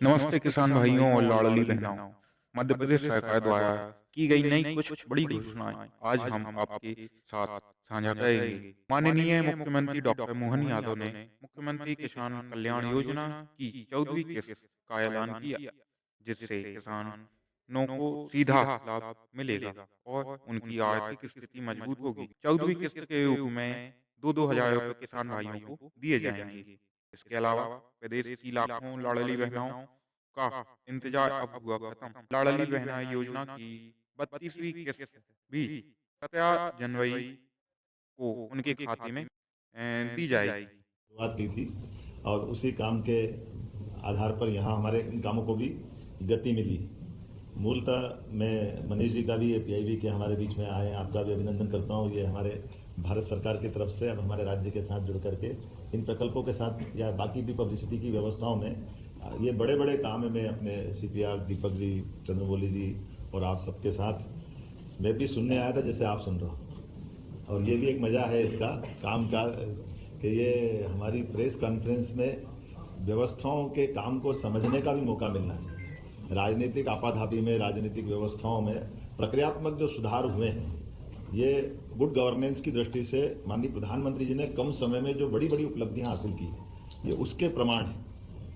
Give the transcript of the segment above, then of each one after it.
नमस्ते किसान भाइयों और लाडली बहनों। मध्य प्रदेश सरकार द्वारा की गई नई कुछ बड़ी घोषणाएं आज हम आपके साथ साझा करेंगे। माननीय मुख्यमंत्री डॉक्टर मोहन यादव ने मुख्यमंत्री किसान कल्याण योजना की 14वीं किस्त का ऐलान किया, जिससे किसानों को सीधा लाभ मिलेगा और उनकी आर्थिक स्थिति मजबूत होगी। 14वीं किस्त के रूप में 2-2 हजार रुपये किसान भाइयों को दिए जाएंगे। इसके अलावा प्रदेश की लाखों लाडली बहनों का इंतजार अब हुआ खत्म। लाडली बहना योजना की 32वीं किस्त भी 17 जनवरी को उनके खाते में दी जाएगी। शुरुआत की थी और उसी काम के आधार पर यहाँ हमारे इन कामों को भी गति मिली। मूलतः मैं मनीष जी का भी ये पीआईबी के हमारे बीच में आए, आपका भी अभिनंदन करता हूँ। ये हमारे भारत सरकार की तरफ से अब हमारे राज्य के साथ जुड़ करके इन प्रकल्पों के साथ या बाकी भी पब्लिसिटी की व्यवस्थाओं में ये बड़े बड़े काम है। मैं अपने सीपीआर दीपक जी, चंद्रमौली जी और आप सबके साथ मैं भी सुनने आया था जैसे आप सुन रहे हो, और ये भी एक मज़ा है इसका काम का कि ये हमारी प्रेस कॉन्फ्रेंस में व्यवस्थाओं के काम को समझने का भी मौका मिलना चाहिए। राजनीतिक आपाधापी में, राजनीतिक व्यवस्थाओं में प्रक्रियात्मक जो सुधार हुए हैं, ये गुड गवर्नेंस की दृष्टि से माननीय प्रधानमंत्री जी ने कम समय में जो बड़ी बड़ी उपलब्धियां हासिल की, ये उसके प्रमाण है।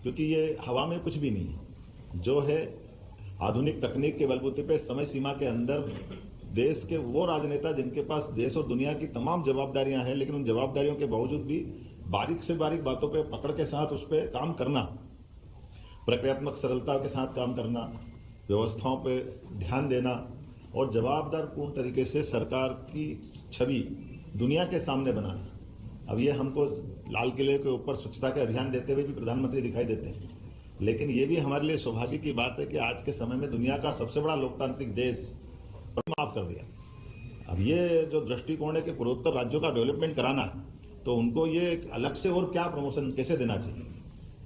क्योंकि ये हवा में कुछ भी नहीं है, जो है आधुनिक तकनीक के बलबूते पे समय सीमा के अंदर देश के वो राजनेता जिनके पास देश और दुनिया की तमाम जवाबदारियां हैं, लेकिन उन जवाबदारियों के बावजूद भी बारीक से बारीक बातों पे पकड़ के साथ उस पर काम करना, प्रक्रियात्मक सरलता के साथ काम करना, व्यवस्थाओं पे ध्यान देना और जवाबदार पूर्ण तरीके से सरकार की छवि दुनिया के सामने बनाना। अब ये हमको लाल किले के ऊपर स्वच्छता के अभियान देते हुए भी प्रधानमंत्री दिखाई देते हैं, लेकिन ये भी हमारे लिए सौभाग्य की बात है कि आज के समय में दुनिया का सबसे बड़ा लोकतांत्रिक देश माफ कर दिया। अब ये जो दृष्टिकोण है कि पूर्वोत्तर राज्यों का डेवलपमेंट कराना है, तो उनको ये अलग से और क्या प्रमोशन कैसे देना चाहिए।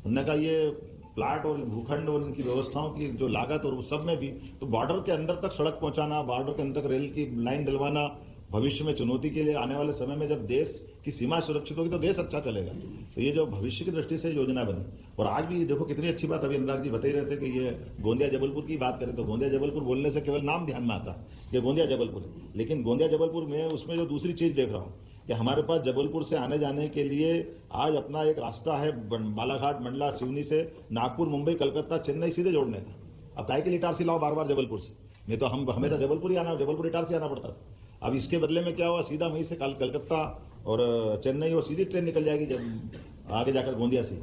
उन्होंने कहा ये प्लाट और भूखंड और इनकी व्यवस्थाओं की जो लागत और वो सब में भी तो बॉर्डर के अंदर तक सड़क पहुंचाना, बॉर्डर के अंदर तक रेल की लाइन डलवाना, भविष्य में चुनौती के लिए आने वाले समय में जब देश की सीमा सुरक्षित होगी तो देश अच्छा चलेगा। तो ये जो भविष्य की दृष्टि से योजना बनी, और आज भी देखो कितनी अच्छी बात अभी अनुराग जी बता ही रहे थे कि ये गोंदिया जबलपुर की बात करें तो गोंदिया जबलपुर बोलने से केवल नाम ध्यान में आता है कि गोंदिया जबलपुर है, लेकिन गोंदिया जबलपुर में उसमें जो दूसरी चीज देख रहा हूँ कि हमारे पास जबलपुर से आने जाने के लिए आज अपना एक रास्ता है बालाघाट, मंडला, सिवनी से नागपुर, मुंबई, कलकत्ता, चेन्नई सीधे जोड़ने का। अब काहे के लिए इटारसी लाओ बार बार जबलपुर से, नहीं तो हम हमेशा जबलपुर ही आना, जबलपुर इटारसी आना पड़ता था। अब इसके बदले में क्या हुआ, सीधा वहीं से कलकत्ता और चेन्नई और सीधी ट्रेन निकल जाएगी जब आगे जाकर गोंदिया से।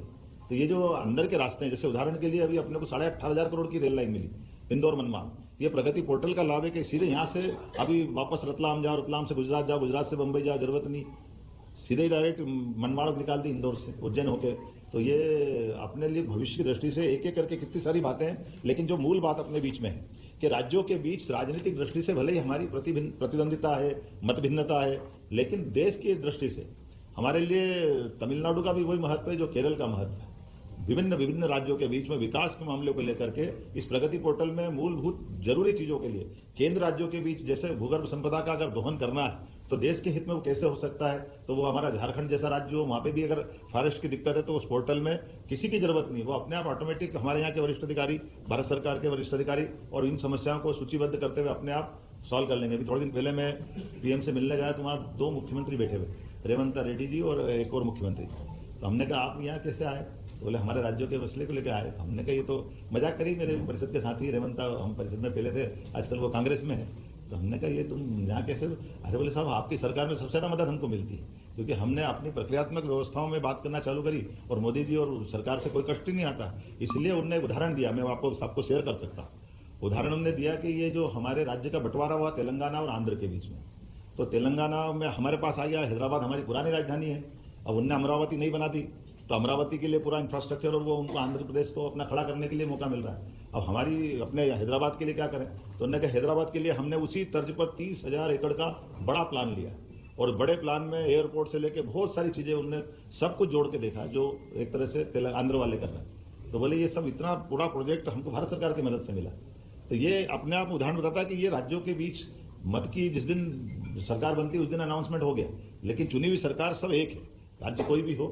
तो ये जो अंदर के रास्ते हैं, जैसे उदाहरण के लिए अभी अपने को 18,500 करोड़ की रेल लाइन मिली इंदौर मनमाड़, ये प्रगति पोर्टल का लाभ है कि सीधे यहाँ से अभी वापस रतलाम जाओ, रतलाम से गुजरात जाओ, गुजरात से बम्बई जाओ, जरूरत नहीं, सीधे ही डायरेक्ट मनमाड़ निकाल दी इंदौर से, उज्जैन होके। तो ये अपने लिए भविष्य की दृष्टि से एक एक करके कितनी सारी बातें हैं, लेकिन जो मूल बात अपने बीच में है कि राज्यों के बीच राजनीतिक दृष्टि से भले ही हमारी प्रतिद्वंदिता है, मत भिन्नता है, लेकिन देश की दृष्टि से हमारे लिए तमिलनाडु का भी वही महत्व है जो केरल का महत्व है। विभिन्न विभिन्न राज्यों के बीच में विकास के मामले को लेकर के इस प्रगति पोर्टल में मूलभूत जरूरी चीजों के लिए केंद्र राज्यों के बीच जैसे भूगर्भ संपदा का अगर दोहन करना है तो देश के हित में वो कैसे हो सकता है, तो वो हमारा झारखंड जैसा राज्य हो, वहां पे भी अगर फॉरेस्ट की दिक्कत है तो उस पोर्टल में किसी की जरूरत नहीं, वो अपने आप ऑटोमेटिक हमारे यहाँ के वरिष्ठ अधिकारी, भारत सरकार के वरिष्ठ अधिकारी और इन समस्याओं को सूचीबद्ध करते हुए अपने आप सॉल्व कर लेंगे। अभी थोड़े दिन पहले मैं पीएम से मिलने गया तो वहाँ 2 मुख्यमंत्री बैठे हुए, रेवंत रेड्डी जी और एक और मुख्यमंत्री। तो हमने कहा आप यहाँ कैसे आए, तो बोले हमारे राज्यों के मसले को लेकर आए। हमने कहा ये तो मजाक करी, मेरे परिषद के साथी रेवंत, हम परिषद में पहले थे, आजकल वो कांग्रेस में है। तो हमने कहा ये तुम यहाँ कैसे, अरे बोले साहब आपकी सरकार में सबसे ज़्यादा मदद हमको मिलती है, क्योंकि हमने अपनी प्रक्रियात्मक व्यवस्थाओं में बात करना चालू करी और मोदी जी और सरकार से कोई कष्ट ही नहीं आता। इसलिए उन्होंने एक उदाहरण दिया, मैं आपको सबको शेयर कर सकता हूँ। उदाहरण उन्होंने दिया कि ये जो हमारे राज्य का बंटवारा हुआ तेलंगाना और आंध्र के बीच में, तो तेलंगाना में हमारे पास आ गया, हैदराबाद हमारी पुरानी राजधानी है, अब उनने अमरावती नहीं बना दी, तो अमरावती के लिए पूरा इंफ्रास्ट्रक्चर और वो उनको आंध्र प्रदेश को अपना खड़ा करने के लिए मौका मिल रहा है। अब हमारी अपने हैदराबाद के लिए क्या करें, तो उन्होंने कहा हैदराबाद के लिए हमने उसी तर्ज पर 30,000 एकड़ का बड़ा प्लान लिया, और बड़े प्लान में एयरपोर्ट से लेके बहुत सारी चीजें उनने सब कुछ जोड़ के देखा जो एक तरह से आंध्र वाले कर रहे हैं। तो बोले ये सब इतना पूरा प्रोजेक्ट हमको भारत सरकार की मदद से मिला। तो ये अपने आप उदाहरण बताता है कि ये राज्यों के बीच मत की जिस दिन सरकार बनती है उस दिन अनाउंसमेंट हो गया, लेकिन चुनी हुई सरकार सब एक है, राज्य कोई भी हो,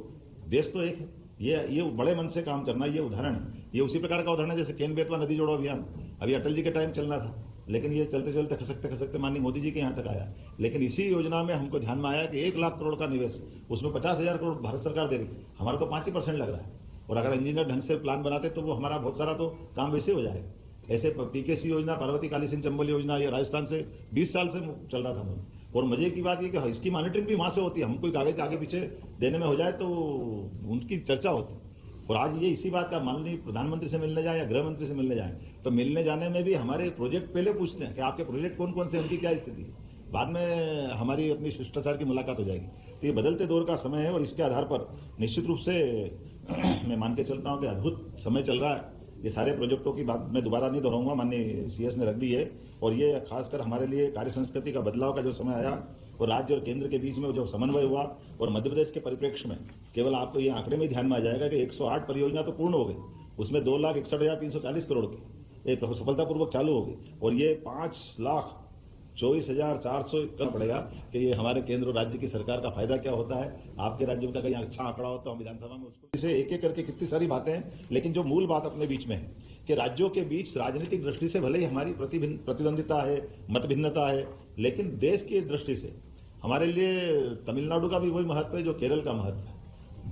देश तो एक है। ये बड़े मन से काम करना, ये उदाहरण है। ये उसी प्रकार का उदाहरण है जैसे केन बेतवा नदी जोड़ो अभियान अभी अटल जी के टाइम चलना था, लेकिन ये चलते चलते खसकते खसकते माननीय मोदी जी के यहाँ तक आया। लेकिन इसी योजना में हमको ध्यान में आया कि 1 लाख करोड़ का निवेश, उसमें 50,000 करोड़ भारत सरकार दे रही, हमारा तो 5% लग रहा है। और अगर इंजीनियर ढंग से प्लान बनाते तो वो हमारा बहुत सारा तो काम वैसे हो जाएगा। ऐसे पीकेसी योजना, पार्वती काली सिंह चंबल योजना, ये राजस्थान से 20 साल से चल रहा था। और मजे की बात ये कि इसकी मॉनिटरिंग भी वहां से होती है। हम कोई कागज आगे पीछे देने में हो जाए तो उनकी चर्चा होती है। और आज ये इसी बात का, माननीय प्रधानमंत्री से मिलने जाए या गृह मंत्री से मिलने जाए, तो मिलने जाने में भी हमारे प्रोजेक्ट पहले पूछते हैं कि आपके प्रोजेक्ट कौन कौन से, उनकी क्या स्थिति है। बाद में हमारी अपनी शिष्टाचार की मुलाकात हो जाएगी। तो ये बदलते दौर का समय है और इसके आधार पर निश्चित रूप से मैं मान के चलता हूँ कि अद्भुत समय चल रहा है। ये सारे प्रोजेक्टों की बात मैं दोबारा नहीं दोहराऊंगा, माननीय सीएस ने रख दी है। और ये खासकर हमारे लिए कार्य संस्कृति का बदलाव का जो समय आया और राज्य और केंद्र के बीच में जो समन्वय हुआ, और मध्य प्रदेश के परिप्रेक्ष्य में केवल आपको ये आंकड़े में ध्यान में आ जाएगा कि 108 परियोजना तो पूर्ण हो गई, उसमें 2,61,340 करोड़ की एक सफलतापूर्वक चालू हो गई। और ये 5,24,400 का पड़ेगा कि ये हमारे केंद्र और राज्य की सरकार का फायदा क्या होता है। आपके राज्य का कहीं अच्छा आंकड़ा हो तो हम विधानसभा में उसको इसे एक एक करके कितनी सारी बातें हैं, लेकिन जो मूल बात अपने बीच में है कि राज्यों के बीच राजनीतिक दृष्टि से भले ही हमारी प्रतिद्वंदिता है, मतभिन्नता है, लेकिन देश की दृष्टि से हमारे लिए तमिलनाडु का भी वही महत्व है जो केरल का महत्व है।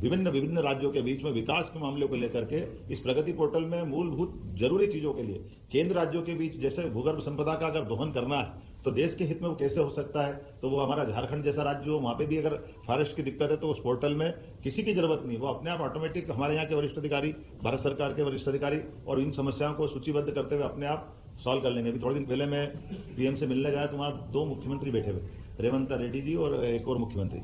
विभिन्न राज्यों के बीच में विकास के मामलों को लेकर के इस प्रगति पोर्टल में मूलभूत जरूरी चीजों के लिए केंद्र राज्यों के बीच, जैसे भूगर्भ संपदा का अगर दोहन करना है तो देश के हित में वो कैसे हो सकता है, तो वो हमारा झारखंड जैसा राज्य हो, वहां पे भी अगर फॉरेस्ट की दिक्कत है तो उस पोर्टल में किसी की जरूरत नहीं, वो अपने आप ऑटोमेटिक हमारे यहाँ के वरिष्ठ अधिकारी, भारत सरकार के वरिष्ठ अधिकारी और इन समस्याओं को सूचीबद्ध करते हुए अपने आप सॉल्व कर लेंगे। अभी थोड़े दिन पहले मैं पीएम से मिलने गया तो वहाँ 2 मुख्यमंत्री बैठे हुए, रेवंत रेड्डी जी और एक और मुख्यमंत्री।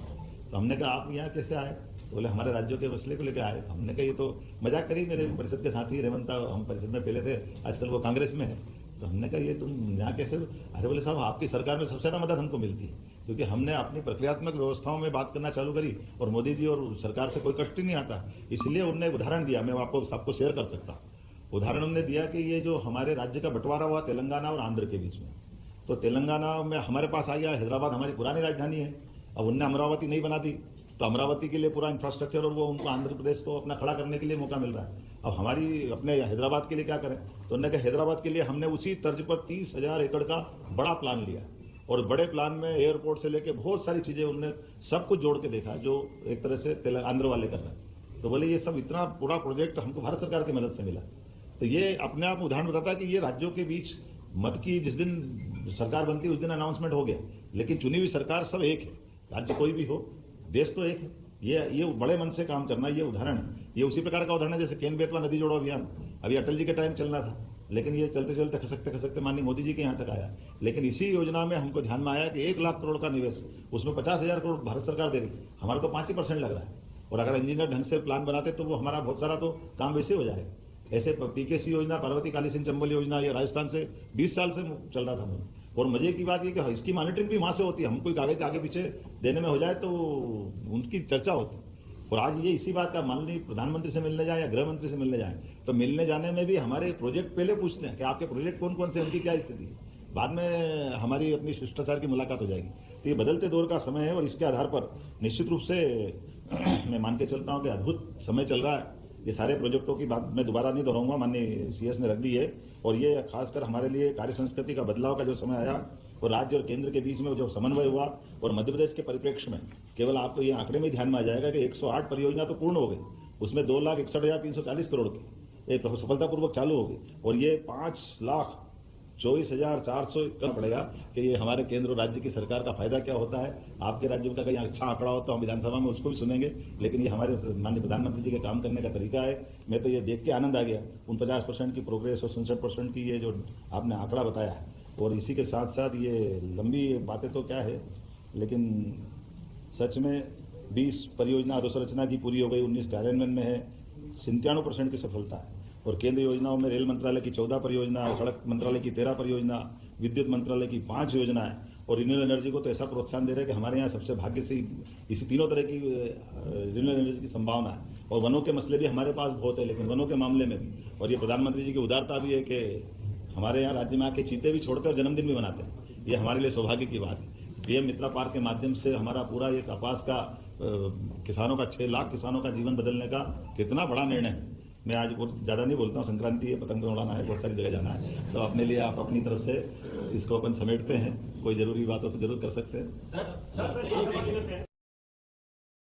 तो हमने कहा आप यहाँ कैसे आए, बोले हमारे राज्यों के मसले को लेकर आए। हमने कहा ये तो मजाक करी, मेरे परिषद के साथी रेवंत, हम परिषद में पहले थे, आजकल वो कांग्रेस में है। तो हमने कहा ये तुम यहाँ कैसे, अरे बोले साहब आपकी सरकार में सबसे ज्यादा मदद हमको मिलती है, क्योंकि हमने अपनी प्रक्रियात्मक व्यवस्थाओं में बात करना चालू करी और मोदी जी और सरकार से कोई कष्ट ही नहीं आता। इसलिए उन्होंने एक उदाहरण दिया, मैं आपको सबको शेयर कर सकता हूँ। उदाहरण उन्होंने दिया कि ये जो हमारे राज्य का बंटवारा हुआ तेलंगाना और आंध्र के बीच में, तो तेलंगाना में हमारे पास आ गया, हैदराबाद हमारी पुरानी राजधानी है, अब उनने अमरावती नहीं बना दी, तो अमरावती के लिए पूरा इंफ्रास्ट्रक्चर और वो उनको आंध्र प्रदेश को अपना खड़ा करने के लिए मौका मिल रहा है। अब हमारी अपने हैदराबाद के लिए क्या करें, तो उन्होंने कहा हैदराबाद के लिए हमने उसी तर्ज पर 30,000 एकड़ का बड़ा प्लान लिया और बड़े प्लान में एयरपोर्ट से लेके बहुत सारी चीजें उनने सब कुछ जोड़ के देखा जो एक तरह से आंध्र वाले कर रहे हैं। तो बोले ये सब इतना पूरा प्रोजेक्ट हमको भारत सरकार की मदद से मिला। तो ये अपने आप उदाहरण बताता है कि ये राज्यों के बीच मत की जिस दिन सरकार बनती है उस दिन अनाउंसमेंट हो गया, लेकिन चुनी हुई सरकार सब एक है, राज्य कोई भी हो, देश तो एक है। ये बड़े मन से काम करना, ये उदाहरण है। ये उसी प्रकार का उदाहरण है जैसे केन बेतवा नदी जोड़ो अभियान अभी अटल जी के टाइम चलना था, लेकिन ये चलते चलते खसकते खसकते माननीय मोदी जी के यहाँ तक आया। लेकिन इसी योजना में हमको ध्यान में आया कि 1 लाख करोड़ का निवेश, उसमें 50,000 करोड़ भारत सरकार दे रही, हमारा तो 5% लग रहा है। और अगर इंजीनियर ढंग से प्लान बनाते तो वो हमारा बहुत सारा तो काम वैसे हो जाएगा। ऐसे पीकेसी योजना, पार्वती काली सिंह चंबल योजना, ये राजस्थान से 20 साल से चल रहा था। और मजे की बात ये कि इसकी मॉनिटरिंग भी वहां से होती है। हम कोई कागज आगे पीछे देने में हो जाए तो उनकी चर्चा होती है। और आज ये इसी बात का, माननीय प्रधानमंत्री से मिलने जाए या गृह मंत्री से मिलने जाए, तो मिलने जाने में भी हमारे प्रोजेक्ट पहले पूछते हैं कि आपके प्रोजेक्ट कौन कौन से, उनकी क्या स्थिति है। बाद में हमारी अपनी शिष्टाचार की मुलाकात हो जाएगी। तो ये बदलते दौर का समय है और इसके आधार पर निश्चित रूप से मैं मान के चलता हूँ कि अद्भुत समय चल रहा है। ये सारे प्रोजेक्टों की बात मैं दोबारा नहीं दोहराऊंगा, माननीय सीएस ने रख दी है। और ये खासकर हमारे लिए कार्य संस्कृति का बदलाव का जो समय आया और राज्य और केंद्र के बीच में जो समन्वय हुआ, और मध्य प्रदेश के परिप्रेक्ष्य में केवल आपको ये आंकड़े में ध्यान में आ जाएगा कि 108 परियोजना तो पूर्ण हो गई, उसमें 2,61,340 करोड़ की एक सफलतापूर्वक चालू हो गई। और ये 5,24,400 का पड़ेगा कि ये हमारे केंद्र और राज्य की सरकार का फायदा क्या होता है। आपके राज्य का कहीं अच्छा आंकड़ा हो तो हम विधानसभा में उसको भी सुनेंगे, लेकिन ये हमारे माननीय प्रधानमंत्री जी के काम करने का तरीका है। मैं तो ये देख के आनंद आ गया, 49% की प्रोग्रेस और 67% की ये जो आपने आंकड़ा बताया है। और इसी के साथ साथ ये लंबी बातें तो क्या है, लेकिन सच में 20 परियोजना अधोसंरचना की पूरी हो गई, 19 कार्यान्वयन में है, 97% की सफलता है। और केंद्र योजनाओं में रेल मंत्रालय की 14 परियोजना, सड़क मंत्रालय की 13 परियोजना, विद्युत मंत्रालय की 5 योजनाएं, और रिन्यूएबल एनर्जी को तो ऐसा प्रोत्साहन दे रहे हैं कि हमारे यहाँ सबसे भाग्य से इसी तीनों तरह की रिन्यूएबल एनर्जी की संभावना है। और वनों के मसले भी हमारे पास बहुत है, लेकिन वनों के मामले में भी, और ये प्रधानमंत्री जी की उदारता भी है कि हमारे यहाँ राज्य में आके चीते भी छोड़कर जन्मदिन भी मनाते हैं। ये हमारे लिए सौभाग्य की बात है। पीएम मित्रा पार्क के माध्यम से हमारा पूरा एक कपास का किसानों का 6 लाख किसानों का जीवन बदलने का कितना बड़ा निर्णय है। मैं आज बहुत ज़्यादा नहीं बोलता हूँ, संक्रांति है, पतंग उड़ाना है, बहुत सारी जगह जाना है, तो अपने लिए आप अपनी तरफ से इसको अपन समेटते हैं। कोई ज़रूरी बात हो तो जरूर कर सकते हैं।